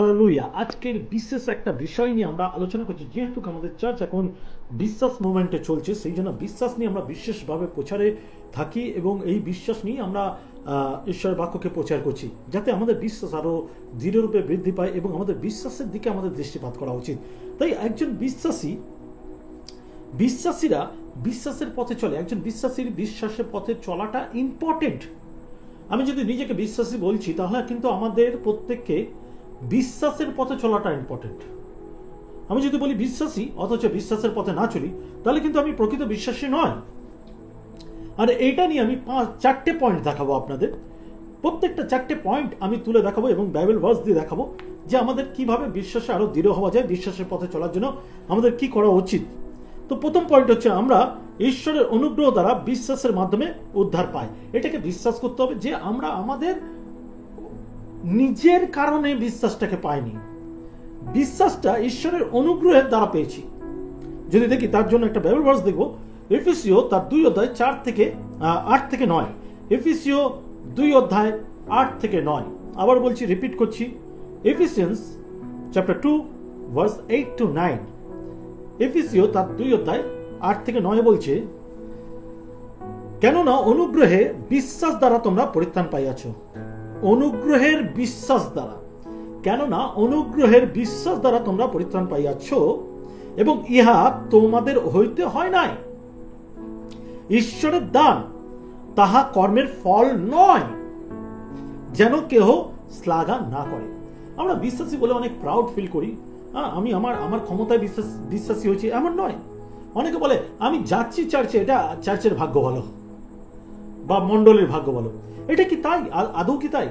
Hallelujah. আজকের বিশেষ একটা বিষয় নিয়ে আমরা আলোচনা করছি। যেহেতু আমাদের চার্চ এখন বিশ্বাস মুভমেন্টে চলছে, সেই জন্য বিশ্বাস নিয়ে আমরা বিশেষভাবে প্রচারে থাকি এবং এই বিশ্বাস নিয়ে আমরা ঈশ্বরের বাক্যকে প্রচার করছি, যাতে আমাদের বিশ্বাস আরও দৃঢ়রূপে বৃদ্ধি পায় এবং আমাদের বিশ্বাসের দিকে আমাদের দৃষ্টিপাত করা উচিত। তাই একজন বিশ্বাসীরা বিশ্বাসের পথে চলে। একজন বিশ্বাসীর বিশ্বাসের পথে চলাটা ইম্পর্টেন্ট। আমি যদি নিজেকে বিশ্বাসী বলছি, তাহলে কিন্তু আমাদের প্রত্যেককে বিশ্বাসের পথে চলাটা ইম্পর্টেন্ট। আমি যদি বলি বিশ্বাসী অথচ বিশ্বাসের পথে না চলি, তাহলে কিন্তু আমি প্রকৃত বিশ্বাসী নয়। আর এইটা নিয়ে আমি চারটে পয়েন্ট দেখাবো আপনাদের। প্রত্যেকটা চারটে পয়েন্ট আমি তুলে দেখাবো এবং বাইবেল ভার্স দিয়ে দেখাবো যে আমাদের কিভাবে বিশ্বাসে আরো দৃঢ় হওয়া যায়, বিশ্বাসের পথে চলার জন্য আমাদের কি করা উচিত। তো প্রথম পয়েন্ট হচ্ছে, আমরা ঈশ্বরের অনুগ্রহ দ্বারা বিশ্বাসের মাধ্যমে উদ্ধার পাই। এটাকে বিশ্বাস করতে হবে যে আমরা আমাদের নিজের কারণে বিশ্বাসটাকে পাইনি, বিশ্বাসটা ঈশ্বরের অনুগ্রহের দ্বারা পেয়েছি। যদি দেখি তার জন্য একটা বাইবেল ভার্স দেখবো, এফেসীয় তার 2 অধ্যায় 8 থেকে 9। এফেসীয় 2 অধ্যায় 8 থেকে 9। আবার বলছি, রিপিট করছি, এফিসিয়ান্স চ্যাপ্টার 2 ভার্স 8 to 9। এফেসীয় তার 2 অধ্যায় 8 থেকে 9 বলছে, কেননা অনুগ্রহে বিশ্বাস দ্বারা তোমরা পরিত্রাণ পাইয়াছ। অনুগ্রহের বিশ্বাস দ্বারা, কেননা অনুগ্রহের বিশ্বাস দ্বারা তোমরা পরিত্রাণ পাইয়াছ, এবং ইহা তোমাদের হইতে হয় নাই, ঈশ্বরের দান, তাহা কর্মের ফল নয়, যেন কেহ শ্লাঘা না করে। আমরা বিশ্বাসী বলে অনেক প্রাউড ফিল করি। আমি আমার ক্ষমতায় বিশ্বাসী হয়েছি, এমন নয়। অনেকে বলে আমি যাচ্ছি চার্চে, এটা চার্চের ভাগ্য ভালো বা মণ্ডলের ভাগ্য ভালো। এটা কি তাই? আদৌ কি তাই?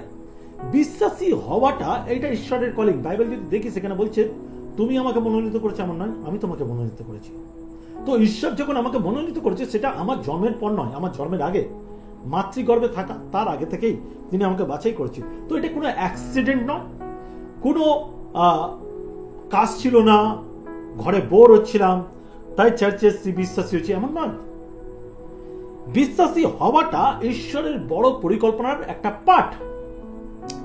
বিশ্বাসী হওয়াটা এটা ঈশ্বরের কলিং। বাইবেল যদি দেখি, সেখানে বলছে তুমি আমাকে মনোনীত করেছো, এমন নয়, আমি তোমাকে মনোনীত করেছি। তো ঈশ্বর যখন আমাকে মনোনীত করেছে, সেটা আমার জন্মের পর নয়, আমার জন্মের আগে, মাতৃগর্ভে থাকা তার আগে থেকেই তিনি আমাকে বাছাই করেছে। তো এটা কোনো অ্যাক্সিডেন্ট নয়, কোনো কাজ ছিল না, ঘরে বোর হচ্ছিলাম তাই চার্চে বিশ্বাসী হয়েছি, এমন নয়। বিশ্বাসী হওয়াটা ঈশ্বরের বড় পরিকল্পনার একটা পার্ট।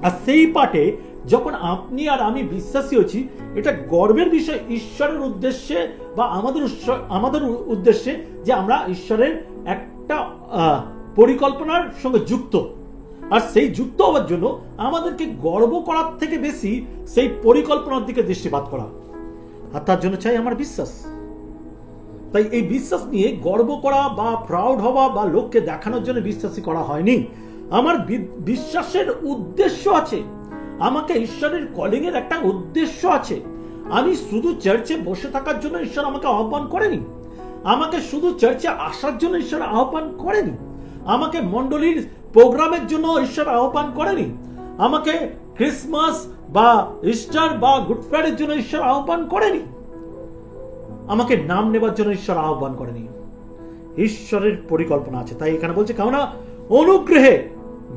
আর সেই পার্টে যখন আপনি আর আমি বিশ্বাসী হচ্ছি, এটা গর্বের বিষয় ঈশ্বরের উদ্দেশ্যে বা আমাদের উদ্দেশ্যে, যে আমরা ঈশ্বরের একটা পরিকল্পনার সঙ্গে যুক্ত। আর সেই যুক্ত হওয়ার জন্য আমাদেরকে গর্ব করার থেকে বেশি সেই পরিকল্পনার দিকে দৃষ্টিপাত করা, আর তার জন্য চাই আমার বিশ্বাস। তাই এই বিশ্বাস নিয়ে গর্ব করা বা প্রাউড হওয়া বা লোককে দেখানোর জন্য বিশ্বাসী করা হয়নি। আমার বিশ্বাসের উদ্দেশ্য আছে, আমাকে ঈশ্বরের কলিং এর একটা উদ্দেশ্য আছে। আমি শুধু চার্চে বসে থাকার জন্য ঈশ্বর আমাকে আহ্বান করেনি, আমাকে শুধু চার্চে আসার জন্য ঈশ্বর আহ্বান করেনি, আমাকে মণ্ডলীর প্রোগ্রামের জন্য ঈশ্বর আহ্বান করেনি, আমাকে ক্রিসমাস বা ইস্টার বা গুড ফ্রাইডের জন্য ঈশ্বর আহ্বান করেনি, আমাকে নাম নেবার জন্য ঈশ্বর আহ্বান করেনি। ঈশ্বরের পরিকল্পনা আছে। তাই এখানে বলছে, কেননা অনুগ্রহে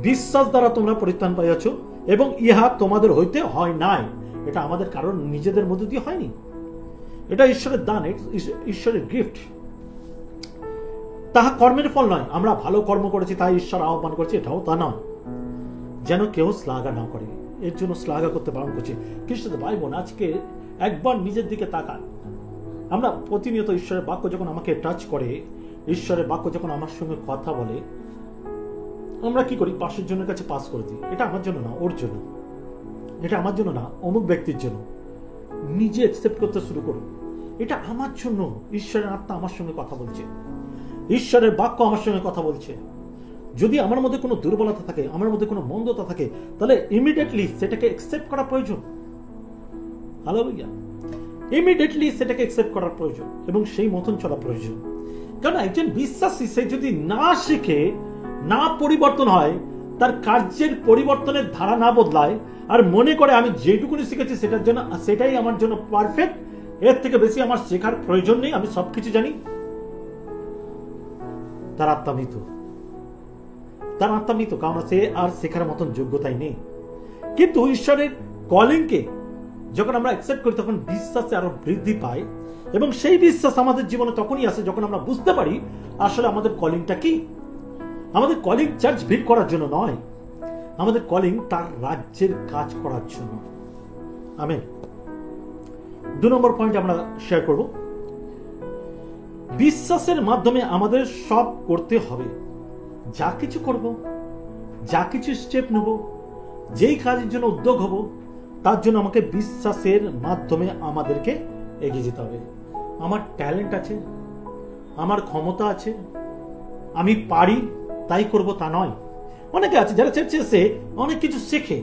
বিশ্বাস দ্বারা তোমরা পরিত্রাণ পাইয়াছ, এবং ইহা তোমাদের হইতে হয় নাই। এটা আমাদের কারণ নিজেদের মধ্যে দিয়ে হয়নি, এটা ঈশ্বরের দান, ঈশ্বরের গিফট। তাহা কর্মের ফল নয়, আমরা ভালো কর্ম করেছি তাই ঈশ্বর আহ্বান করছে, এটাও তা নয়, যেন কেউ শ্লাঘা না করে। এর জন্য শ্লাঘা করতে বারণ করছে। খ্রিস্টদের ভাই বোন, আজকে একবার নিজের দিকে তাকান। আমরা প্রতিনিয়ত ঈশ্বরের বাক্য যখন আমাকে টাচ করে, ঈশ্বরের বাক্য যখন আমার সঙ্গে কথা বলে, আমরা কি করি? পাশের জনের কাছে পাস করে দিই। এটা আমার জন্য না, ওর জন্য। এটা আমার জন্য না, অমুক ব্যক্তির জন্য। নিজে অ্যাকসেপ্ট করতে শুরু করুন, এটা আমার জন্য। ঈশ্বরের আত্মা আমার সঙ্গে কথা বলছে, ঈশ্বরের বাক্য আমার সঙ্গে কথা বলছে। যদি আমার মধ্যে কোনো দুর্বলতা থাকে, আমার মধ্যে কোনো মন্দতা থাকে, তাহলে ইমিডিয়েটলি সেটাকে অ্যাকসেপ্ট করা প্রয়োজন। হালেলুয়া। ইমিডিয়েটলি সেটাকে অ্যাকসেপ্ট করার প্রয়োজন এবং সেই মতন চলা প্রয়োজন। কারণ একজন বিশ্বাসী, সে যদি না শিখে, না পরিবর্তন হয়, তার কার্যের পরিবর্তনের ধারা না বদলায়, আর মনে করে আমি যেটুকুনি শিখেছি সেটাই আমার জন্য পারফেক্ট, এর থেকে বেশি আমার শেখার প্রয়োজন নেই, আমি সবকিছু জানি, তার আত্মা মৃত। কারণ সে আর শেখার মতন যোগ্যতাই নেই। কিন্তু ঈশ্বরের কলিংকে যখন আমরা অ্যাকসেপ্ট করি, তখন বিশ্বাসে আরো বৃদ্ধি পায়, এবং সেই বিশ্বাস আমাদের জীবনে তখনই আসে যখন আমরা বুঝতে পারি আসলে আমাদের কলিংটা কি। আমাদের কলিং চার্চ ভিড় করার জন্য নয়, আমাদের কলিং তার রাজ্যের কাজ করার জন্য। আমেন। 2 নম্বর পয়েন্ট আমরা শেয়ার করব, বিশ্বাসের মাধ্যমে আমাদের সব করতে হবে। যা কিছু করব, যা কিছু স্টেপ নেব, যেই কাজের জন্য উদ্যোগ হব, তার জন্য আমাকে বিশ্বাসের মাধ্যমে আমাদেরকে এগিয়ে যেতে হবে। আমার ট্যালেন্ট আছে, আমার ক্ষমতা আছে, আমি পারি তাই করব তা নয়। অনেকে আছে যারা চার্চে এসে অনেক কিছু শেখে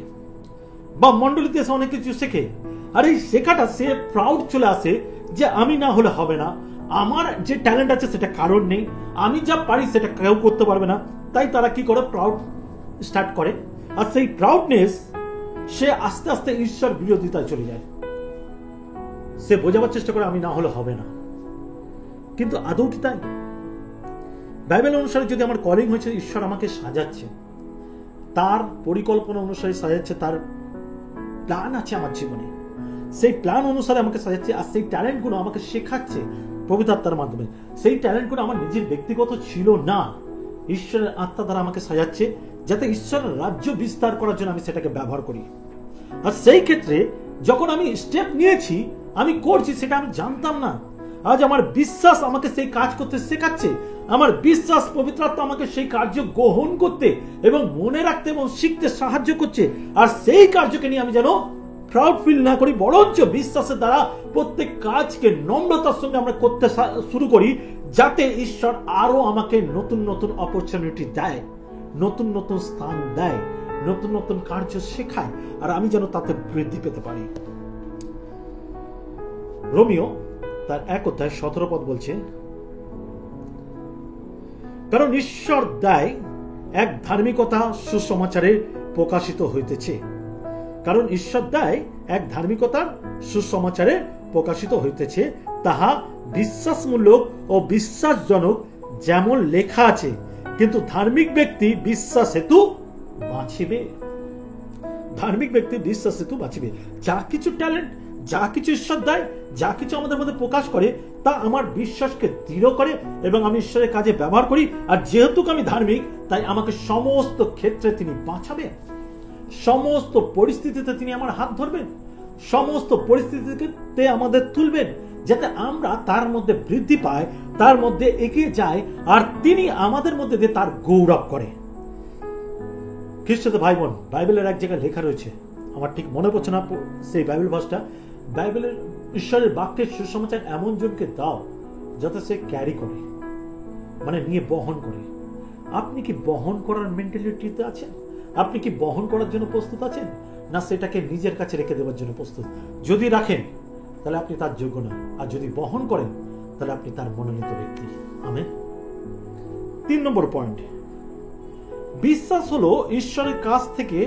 বা মন্ডলীতে এসে অনেক কিছু শেখে, আর এই শেখাটা সে প্রাউড চলে আসে যে আমি না হলে হবে না, আমার যে ট্যালেন্ট আছে সেটা কারণ নেই, আমি যা পারি সেটা কেউ করতে পারবে না। তাই তারা কি করে, প্রাউড স্টার্ট করে, আর সেই প্রাউডনেস সে আস্তে আস্তে ঈশ্বর বিরোধিতায় চলে যায়। সে বোঝাবার চেষ্টা করে আমি না হলে হবে না, কিন্তু আদৌ কি তাই? বাইবেল অনুসারে যদি আমার কলিং হয়েছে, ঈশ্বর আমাকে সাজাচ্ছে, তার পরিকল্পনা অনুসারে সাজাচ্ছে, তার প্ল্যান আছে আমার জীবনে, সেই প্ল্যান অনুসারে আমাকে সাজাচ্ছে, আর সেই ট্যালেন্ট গুলো আমাকে শেখাচ্ছে পবিত্র আত্মার মাধ্যমে। সেই ট্যালেন্ট গুলো আমার নিজের ব্যক্তিগত ছিল না, ঈশ্বরের আত্মা দ্বারা আমাকে সাজাচ্ছে, যাতে ঈশ্বরের রাজ্য বিস্তার করার জন্য আমি সেটাকে ব্যবহার করি। আর সেই ক্ষেত্রে যখন আমি স্টেপ নিয়েছি, আমি করছি, সেটা আমি জানতাম না। আজ আমার বিশ্বাস আমাকে সেই কাজ করতে শেখাচ্ছে, আমার বিশ্বাস পবিত্র আত্মা আমাকে সেই কার্য গ্রহণ করতে এবং মনে রাখতে এবং শিখতে সাহায্য করছে। আর সেই কার্যকে নিয়ে আমি যেন প্রাউড ফিল না করি, বরঞ্চ বিশ্বাসের দ্বারা প্রত্যেক কাজকে নম্রতার সঙ্গে আমরা করতে শুরু করি, যাতে ঈশ্বর আরো আমাকে নতুন নতুন অপরচুনিটি দেয়, নতুন নতুন স্থান দেয়, নতুন নতুন কার্য শেখায়, আর আমি যেন তাতে বৃদ্ধি পেতে পারি। রোমিও তার 1:17 বলছে, কারণ ঈশ্বর দেয় এক ধার্মিকতা সুসমাচারে প্রকাশিত হইতেছে। কারণ ঈশ্বর দেয় এক ধার্মিকতা সুসমাচারে প্রকাশিত হইতেছে, তাহা বিশ্বাসমূলক ও বিশ্বাসজনক, যেমন লেখা আছে, কিন্তু ধার্মিক ব্যক্তি বিশ্বাস হেতু বাঁচিবে। ধার্মিক ব্যক্তি বিশ্বাস হেতু বাঁচিবে। যা কিছু ট্যালেন্ট, যা কিছু ঈশ্বর দেয়, যা কিছু আমাদের মধ্যে প্রকাশ করে, তা আমার বিশ্বাসকে দৃঢ় করে এবং আমি ঈশ্বরের কাজে ব্যবহার করি। আর যেহেতু আমি ধার্মিক, তাই আমাকে সমস্ত ক্ষেত্রে তিনি বাঁচাবেন, সমস্ত পরিস্থিতিতে তিনি আমার হাত ধরবেন, সমস্ত পরিস্থিতিতে আমাদের তুলবেন, যাতে আমরা তার মধ্যে বৃদ্ধি পাই, তার মধ্যে এগিয়ে যাই, আর তিনি আমাদের মধ্যে দিয়ে তার গৌরব করে। খ্রিস্টতে ভাই বোন, বাইবেলের এক জায়গায় লেখা রয়েছে, আমার ঠিক মনে পড়ছে না সেই বাইবেল ভাষটা, বাইবেলের ঈশ্বরের বাক্যের সুসমাচার এমন জনকে দাও যাতে সে ক্যারি করে, মানে নিয়ে বহন করে। আপনি কি বহন করার মেন্টালিটিতে আছেন? আপনি কি বহন করার জন্য প্রস্তুত আছেন, না সেটাকে নিজের কাছে রেখে দেওয়ার জন্য প্রস্তুত? যদি রাখেন তাহলে আপনি তার যোগ্য না, আর যদি বহন করেন তাহলে আপনি তার মনোনীত ব্যক্তি। আমেন। 3 নম্বর পয়েন্ট, বিশ্বাস হলো ঈশ্বরের কাছ থেকে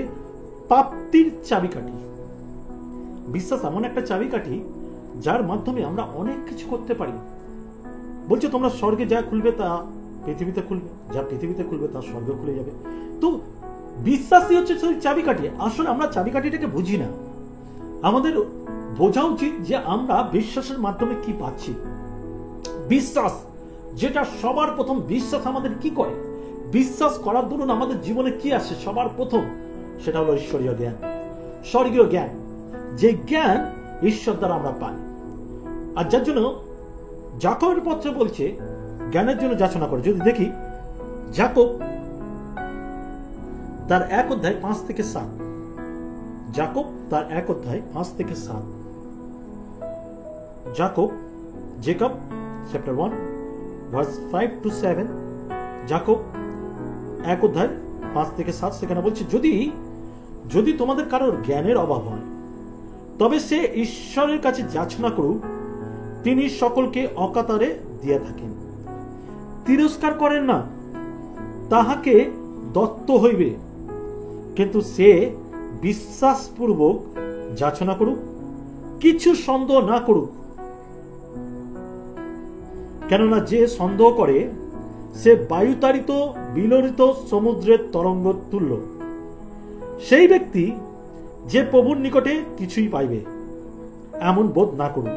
প্রাপ্তির চাবিকাঠি। বিশ্বাস এমন একটা চাবিকাঠি যার মাধ্যমে আমরা অনেক কিছু করতে পারি। বলছে তোমরা স্বর্গে যা খুলবে তা পৃথিবীতে খুলবে, যা পৃথিবীতে খুলবে তা স্বর্গে খুলে যাবে। তো বিশ্বাসই হচ্ছে সেই চাবিকাঠি। আসলে আমরা চাবিকাঠিটাকে বুঝি না। আমাদের বোঝা উচিত যে আমরা বিশ্বাসের মাধ্যমে কি পাচ্ছি। বিশ্বাস যেটা সবার প্রথম, বিশ্বাস আমাদের কি করে, বিশ্বাস করার দরুন আমাদের জীবনে কি আসে সবার প্রথম, সেটা হলো ঈশ্বরীয় জ্ঞান, স্বর্গীয় জ্ঞান, যে জ্ঞান ঈশ্বর দ্বারা আমরা পাই। আর যার জন্য যাকবের পত্রে বলছে জ্ঞানের জন্য যাচনা করে। যদি দেখি যাকব তার 1:5-7, যাকব তার 1:5-7, যাকব জেকব চ্যাপ্টার 1 ভার্স 5-7, যাকব 1:5-7, সেখানে বলছে যদি তোমাদের কারোর জ্ঞানের অভাব হয়, তবে সে ঈশ্বরের কাছে যাচনা করুক, তিনি সকলকে অকাতরে দিয়া থাকেন, তিরস্কার করেন না, তাহাকে দত্ত হইবে, কিন্তু সে বিশ্বাসপূর্বক যাচনা করুক, কিছু সন্দেহ না করুক। কেননা যে সন্দেহ করে সে বায়ুতাড়িত বিলরিত সমুদ্রের তরঙ্গ তুল্য। সেই ব্যক্তি যে প্রভুর নিকটে কিছুই পাইবে এমন বোধ না করুক।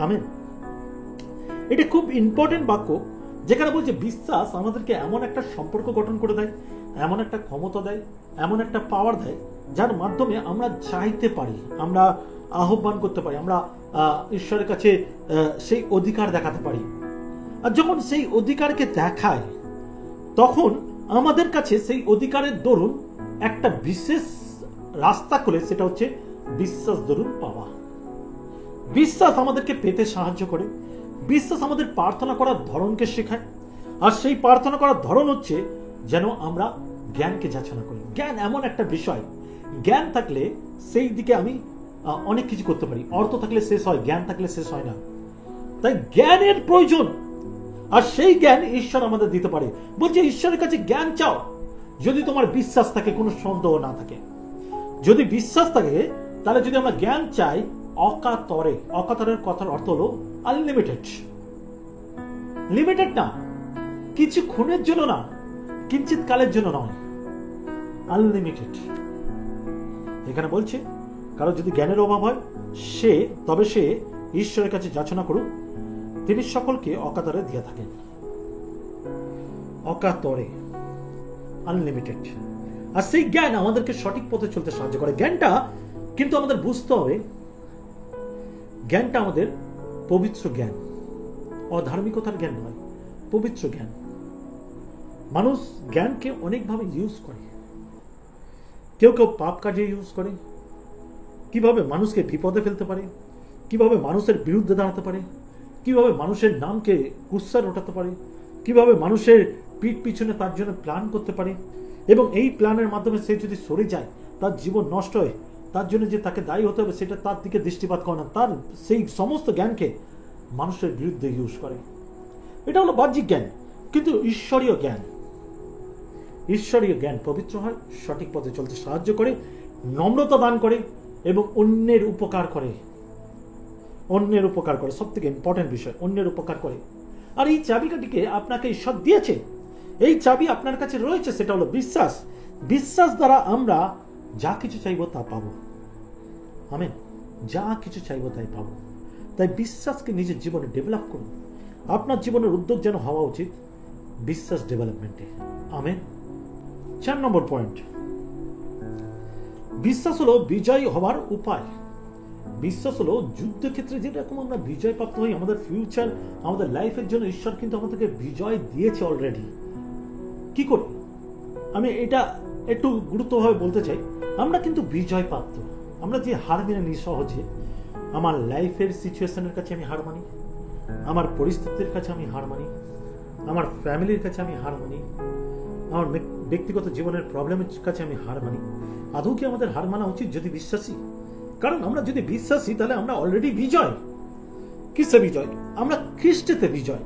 আমেন। এটা খুব ইম্পর্টেন্ট বাক্য, যেখানে বলছে বিশ্বাস আমাদেরকে এমন একটা সম্পর্ক গঠন করে দেয় এমন একটা ক্ষমতা দেয়, এমন একটা পাওয়ার দেয়, যার মাধ্যমে আমরা চাইতে পারি, আমরা আহ্বান করতে পারি, আমরা ঈশ্বরের কাছে সেই অধিকার দেখাতে পারি। আর যখন সেই অধিকারকে দেখায়, তখন আমাদের কাছে সেই অধিকারের দরুন একটা বিশেষ রাস্তা খুলে, সেটা হচ্ছে বিশ্বাস দরুন পাওয়া। বিশ্বাস আমাদেরকে পেতে সাহায্য করে, বিশ্বাস আমাদের প্রার্থনা করার ধরনকে শেখায়। আর সেই প্রার্থনা করার ধরন হচ্ছে যেন আমরা জ্ঞানকে যাচনা করি। জ্ঞান এমন একটা বিষয়, জ্ঞান থাকলে সেই দিকে আমি অনেক কিছু করতে পারি। অর্থ থাকলে শেষ হয়, জ্ঞান থাকলে শেষ হয় না। তাই জ্ঞানের প্রয়োজন, আর সেই জ্ঞান ঈশ্বর আমাদের দিতে পারে। বলছে ঈশ্বরের কাছে জ্ঞান চাও যদি তোমার বিশ্বাস থাকে, কোনো সন্দেহ না থাকে। যদি বিশ্বাস থাকে, তাহলে যদি আমরা জ্ঞান চাই অকাতরে, অকাতরের কথার অর্থ হলো আনলিমিটেড, লিমিটেড না, কিছুক্ষণের জন্য না, কিঞ্চিত কালের জন্য নয়, আনলিমিটেড। এখানে বলছে কারো যদি জ্ঞানের অভাব হয়, তবে সে ঈশ্বরের কাছে যাচনা করুক, তিনি সকলকে অকাতরে দিয়ে থাকেন। অকাতরে, আনলিমিটেড। আর সেই জ্ঞান আমাদেরকে সঠিক পথে চলতে সাহায্য করে। জ্ঞানটা কিন্তু আমাদের বুঝতে হবে, জ্ঞানটা আমাদের পবিত্র জ্ঞান, অধার্মিকতার জ্ঞান নয়, পবিত্র জ্ঞান। মানুষ জ্ঞানকে অনেকভাবে ইউজ করে। কেউ কেউ পাপ কাজে ইউজ করে, কিভাবে মানুষকে বিপদে ফেলতে পারে, কিভাবে মানুষের বিরুদ্ধে দাঁড়াতে পারে, কিভাবে মানুষের নামকে কুৎসার ওঠাতে পারে, কিভাবে মানুষের পিঠ পিছনে তার জন্য প্ল্যান করতে পারে, এবং এই প্ল্যানের মাধ্যমে সে যদি সরে যায়, তার জীবন নষ্ট হয়, তার জন্য যে তাকে দায়ী হতে হবে সেটা তার দিকে দৃষ্টিপাত করে না, তার সেই সমস্ত জ্ঞানকে মানুষের বিরুদ্ধে ইউজ করে। এটা হলো বাহ্যিক জ্ঞান। কিন্তু ঈশ্বরীয় জ্ঞান, ঈশ্বরীয় জ্ঞান পবিত্র হয়, সঠিক পথে চলতে সাহায্য করে, নম্রতা দান করে এবং অন্যের উপকার করে। অন্যের উপকার করে, সব থেকে ইম্পর্টেন্ট বিষয়, অন্যের উপকার করে। আর এই চাবিকাঠিকে আপনাকে ঈশ্বর দিয়েছে, এই চাবি আপনার কাছে রয়েছে, সেটা হলো বিশ্বাস। বিশ্বাস দ্বারা আমরা যা কিছু চাইবো তা পাবো। আমেন। যা কিছু চাইবো তাই পাবো। তাই বিশ্বাসকে নিজের জীবনে ডেভেলপ করুন। আপনার জীবনের উদ্যোগ যেন হওয়া উচিত বিশ্বাস ডেভেলপমেন্টে। আমেন। 4 নম্বর পয়েন্ট, বিশ্বাস হলো বিজয় হওয়ার উপায়। বিশ্বাস হলো যুদ্ধক্ষেত্রে যেরকম আমরা বিজয় প্রাপ্ত হই, আমাদের ফিউচার, আমাদের লাইফের জন্য ঈশ্বর কিন্তু আমাদেরকে বিজয় দিয়েছে অলরেডি। কি করে? আমি এটা একটু গুরুত্বভাবে বলতে চাই। আমরা কিন্তু বিজয় প্রাপ্ত। আমরা যে হার মেনে নিই সহজে, আমার লাইফের সিচুয়েশনের কাছে আমি হার মানি, আমার পরিস্থিতির কাছে আমি হার মানি, আমার ফ্যামিলির কাছে আমি হার মানি, আমার ব্যক্তিগত জীবনের প্রবলেমের কাছে আমি হার মানি। আদৌ কি আমাদের হার মানা উচিত যদি বিশ্বাসী? কারণ আমরা যদি বিশ্বাসী, তাহলে আমরা অলরেডি বিজয়। কিসে বিজয়? আমরা খ্রিস্টেতে বিজয়।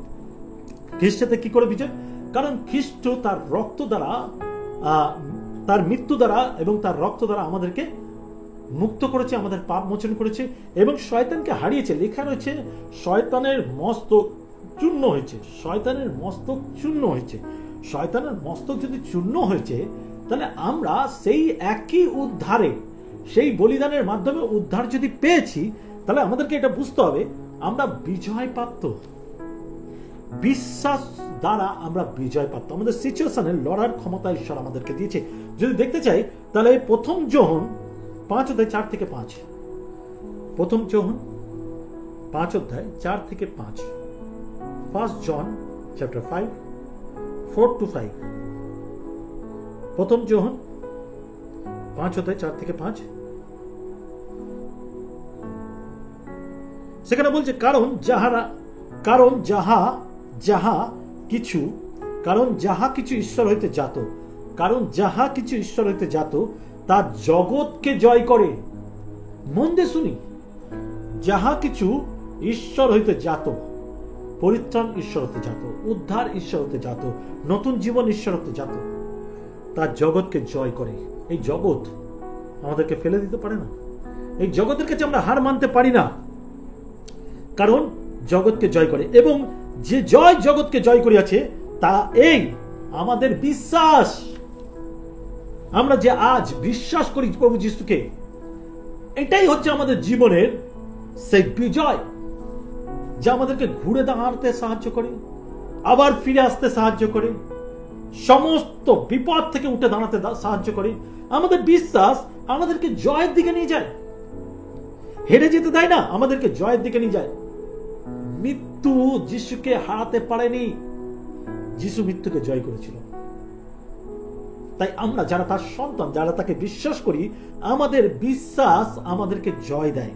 খ্রিস্টেতে কি করে বিজয়? কারণ খ্রিস্ট তার রক্ত দ্বারা, তার মৃত্যু দ্বারা এবং তার রক্ত দ্বারা আমাদেরকে মুক্ত করেছে, আমাদের পাপ মোচন করেছে এবং শয়তানকে হারিয়েছে। লেখা রয়েছে শয়তানের মস্তক চূর্ণ হয়েছে। শয়তানের মস্তক চূর্ণ হয়েছে। শয়তানের মস্তক যদি চূর্ণ হয়েছে, তাহলে আমরা সেই একই উদ্ধারে, সেই বলিদানের মাধ্যমে উদ্ধার যদি পেয়েছি, তাহলে আমাদেরকে এটা বুঝতে হবে আমরা বিজয় প্রাপ্ত। বিশ্বাস দ্বারা আমরা বিজয় প্রাপ্ত। আমাদের সিচুয়েশনে লড়ার ক্ষমতা ঈশ্বর আমাদেরকে দিয়েছে। যদি দেখতে চাই, তাহলে প্রথম যোহন 5 অধ্যায় 4 থেকে 5, প্রথম যোহন 5 অধ্যায় 4 থেকে 5, 1 জন চ্যাপ্টার 5 4 to 5, প্রথম যোহন 5 অধ্যায় 4 থেকে 5। সেখানে বলছে কারণ যাহা কিছু ঈশ্বর হইতে জাত, তা জগৎকে জয় করে। মন দিয়ে শুনি, যাহা কিছু ঈশ্বর হইতে জাত, পরিত্রাণ ঈশ্বর হতে জাত, উদ্ধার ঈশ্বর হতে জাত, নতুন জীবন ঈশ্বর হতে জাত, তা জগৎকে জয় করে। এই জগৎ আমাদেরকে ফেলে দিতে পারে না। এই জগতের কাছে আমরা হার মানতে পারি না, কারণ জগৎকে জয় করে। এবং যে জয় জগৎকে জয় করিয়াছে, তা এই আমাদের বিশ্বাস। আমরা যে আজ বিশ্বাস করি প্রভু যিশুকে, এটাই হচ্ছে আমাদের জীবনের সেই বিজয়, যা আমাদেরকে ঘুরে দাঁড়াতে সাহায্য করে, আবার ফিরে আসতে সাহায্য করে সমস্ত বিপদ থেকে উঠে দাঁড়াতে সাহায্য করে। আমাদের বিশ্বাস আমাদেরকে জয়ের দিকে নিয়ে যায়, হেরে যেতে দেয় না, আমাদেরকে জয়ের দিকে নিয়ে যায়। মৃত্যু যিশুকে হারাতে পারেনি, যিশু মৃত্যুকে জয় করেছিল। তাই আমরা যারা তার সন্তান, যারা তাকে বিশ্বাস করি, আমাদের বিশ্বাস আমাদেরকে জয় দেয়।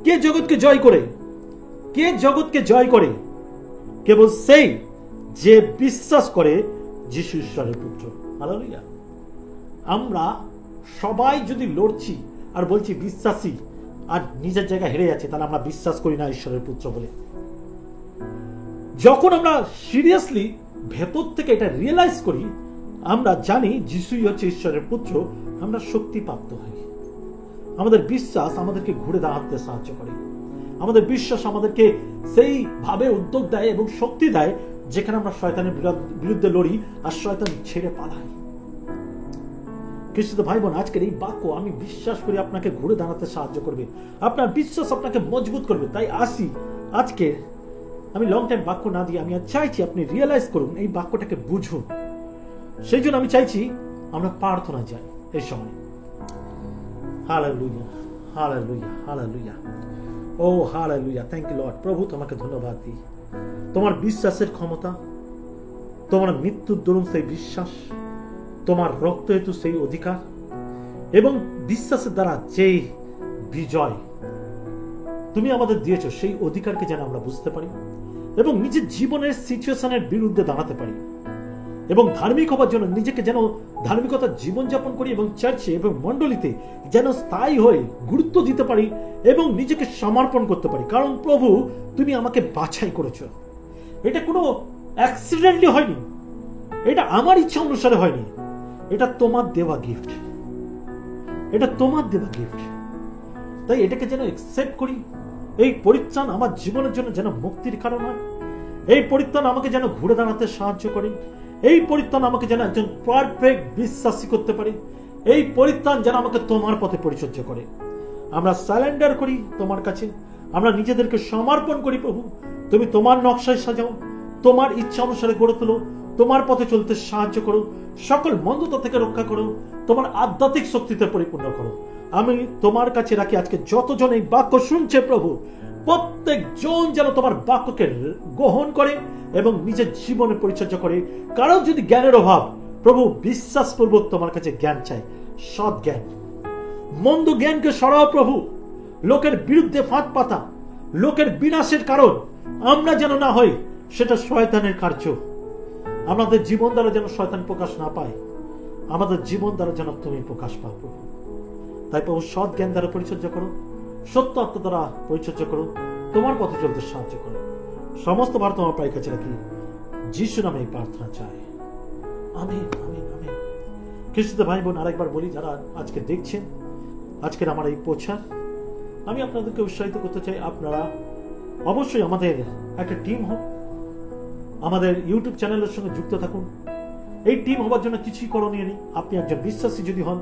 কে জগৎকে জয় করে? কে জগৎকে জয় করে? কেবল সেই যে বিশ্বাস করে যিশু ঈশ্বরের পুত্র। হালেলুয়া। আমরা সবাই যদি লড়ছি আর বলছি বিশ্বাসী, আর নিজের জায়গায় হেরে যাচ্ছে, তাহলে আমরা বিশ্বাস করি না ঈশ্বরের পুত্র বলে। যখন আমরা সিরিয়াসলি ভেতর থেকে এটা রিয়েলাইজ করি, আমরা জানি যিশুই হচ্ছে ঈশ্বরের পুত্র, আমরা শক্তিপ্রাপ্ত হই। আমাদের বিশ্বাস আমাদেরকে ঘুরে দাঁড়াতে সাহায্য করে। আমাদের বিশ্বাস আমাদেরকে সেই ভাবে উদ্যোগ দেয় এবং শক্তি দেয় যেখানে আমরা শয়তানের বিরুদ্ধে লড়ি আর শয়তান ছেড়ে পালাই। খ্রিস্ট ভাই বোন, আজকের এই বাক্য আমি বিশ্বাস করি আপনাকে ঘুরে দাঁড়াতে সাহায্য করবে, আপনার বিশ্বাস আপনাকে মজবুত করবে। তাই আসি, আজকে আমি লং টাইম বাক্য না দিয়ে আমি চাইছি আপনি রিয়েলাইজ করুন, এই বাক্যটাকে বুঝুন। সেই জন্য আমি চাইছি আমরা প্রার্থনা যাই এই সময়। Hallelujah, hallelujah, hallelujah. ও হালেলুয়া, থ্যাংক ইউ লর্ড। প্রভু তোমাকে ধন্যবাদ দিই, তোমার বিশ্বাসের ক্ষমতা, তোমার মৃত্যুর দরুন সেই বিশ্বাস, তোমার রক্ত হেতু সেই অধিকার, এবং বিশ্বাসের দ্বারা যে বিজয় তুমি আমাদের দিয়েছ, সেই অধিকারকে যেন আমরা বুঝতে পারি এবং নিজের জীবনের সিচুয়েশনের বিরুদ্ধে দাঁড়াতে পারি, এবং ধার্মিক হবার জন্য নিজেকে যেন ধার্মিকতার জীবনযাপন করি এবং চার্চে এবং মণ্ডলীতে যেন স্থায়ী হয়ে গুরুত্ব দিতে পারি এবং নিজেকে সমর্পণ করতে পারি। কারণ প্রভু, তুমি আমাকে বাছাই করেছো। এটা কোনো অ্যাক্সিডেন্টলি হয়নি, এটা আমার ইচ্ছা অনুসারে হয়নি, এটা তোমার দেওয়া গিফট, এটা তোমার দেওয়া গিফট। তাই এটাকে যেন অ্যাকসেপ্ট করি। এই পরিত্রাণ আমার জীবনের জন্য যেন মুক্তির কারণ হয়। এই পরিত্রাণ আমাকে যেন ঘুরে দাঁড়াতে সাহায্য করে। এই পরিত্রাণ আমাকে যেন একজন পারফেক্ট বিশ্বাসী করতে পারে। এই পরিত্রাণ যেন আমাকে তোমার পথে পরিচর্যা করে। আমরা সারেন্ডার করি তোমার কাছে, আমরা নিজেদেরকে সমর্পণ করি। প্রভু, তুমি তোমার নকশায় সাজাও, তোমার ইচ্ছা অনুসারে গড়ে তোলো, তোমার পথে চলতে সাহায্য করো, সকল মন্দতা থেকে রক্ষা করো, তোমার আধ্যাত্মিক শক্তিতে পরিপূর্ণ করো। আমি তোমার কাছে রাখি আজকে যতজন এই বাক্য শুনছে প্রভু, প্রত্যেকজন যেন তোমার বাক্যকে গ্রহণ করে এবং নিজের জীবনে পরিচর্যা করে। কারণ যদি জ্ঞানের অভাব, প্রভু বিশ্বাসপূর্বক তোমার কাছে জ্ঞান চাই, সৎ জ্ঞান। মন্দ জ্ঞানকে সরাও প্রভু, লোকের বিরুদ্ধে ফাঁদ পাতা, লোকের বিনাশের কারণ আমরা যেন না হই, সেটা শয়তানের কার্য। আমাদের জীবন দ্বারা যেন শয়তান প্রকাশ না পায়, আমাদের জীবন দ্বারা যেন তুমি প্রকাশ পাও প্রভু। তাই প্রভু, সৎ জ্ঞান দ্বারা পরিচর্যা করো, সত্য আত্মা দ্বারা পরিচর্যা করো, তোমার পথে চলতে সাহায্য করো। সমস্ত ভার তোমার পায়ের কাছে রাখি, যিশু নামে এই প্রার্থনা চাই, আমিন, আমিন, আমিন। খ্রিস্ট ভাই বোন, আরেকবার বলি, যারা আজকে দেখছেন আজকের আমার এই প্রচার, আমি আপনাদেরকে উৎসাহিত করতে চাই, আপনারা অবশ্যই আমাদের একটা টিম হোক, আমাদের ইউটিউব চ্যানেলের সঙ্গে যুক্ত থাকুন। এই টিম হবার জন্য কিছুই করণীয় নেই। আপনি একজন বিশ্বাসী যদি হন,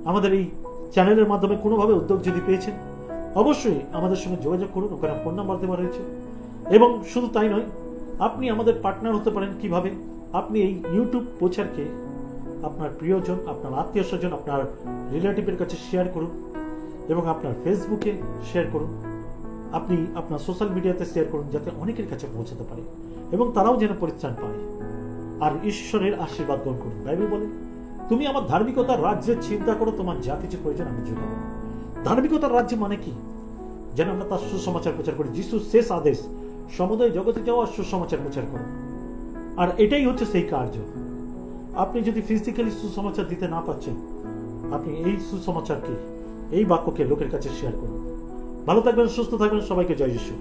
আমাদের এই চ্যানেলের মাধ্যমে কোনোভাবে উদ্যোগ যদি পেয়েছেন, অবশ্যই আমাদের সঙ্গে যোগাযোগ করুন, ওখানে ফোন নাম্বার দেওয়া রয়েছে। এবং শুধু তাই নয়, আপনি আমাদের পার্টনার হতে পারেন। কিভাবে? আপনি এই ইউটিউব প্রচারকে আপনার প্রিয়জন, আপনার আত্মীয় স্বজন, আপনার রিলেটিভের কাছে শেয়ার করুন এবং আপনার ফেসবুকে শেয়ার করুন, আপনি আপনার সোশ্যাল মিডিয়াতে শেয়ার করুন, যাতে অনেকের কাছে পৌঁছাতে পারে এবং তারাও যেন পরিত্রাণ পায় আর ঈশ্বরের আশীর্বাদ গ্রহণ করুন। বাইবেল বলে, তুমি আমার ধার্মিকতার রাজ্যের চিন্তা করো, তোমার যা কিছু প্রয়োজন আমি যোগাবো। ধার্মিকতার রাজ্য মানে কি? যেন আমরা তার সুসমাচার প্রচার করি। যিশুর শেষ আদেশ, সমুদয় জগতে যাওয়া, সুসমাচার প্রচার করো। আর এটাই হচ্ছে সেই কার্য। আপনি যদি ফিজিক্যালি সুসমাচার দিতে না পারছেন, আপনি এই সুসমাচারকে, এই বাক্যকে লোকের কাছে শেয়ার করুন। ভালো থাকবেন, সুস্থ থাকবেন, সবাইকে জয় যিশু।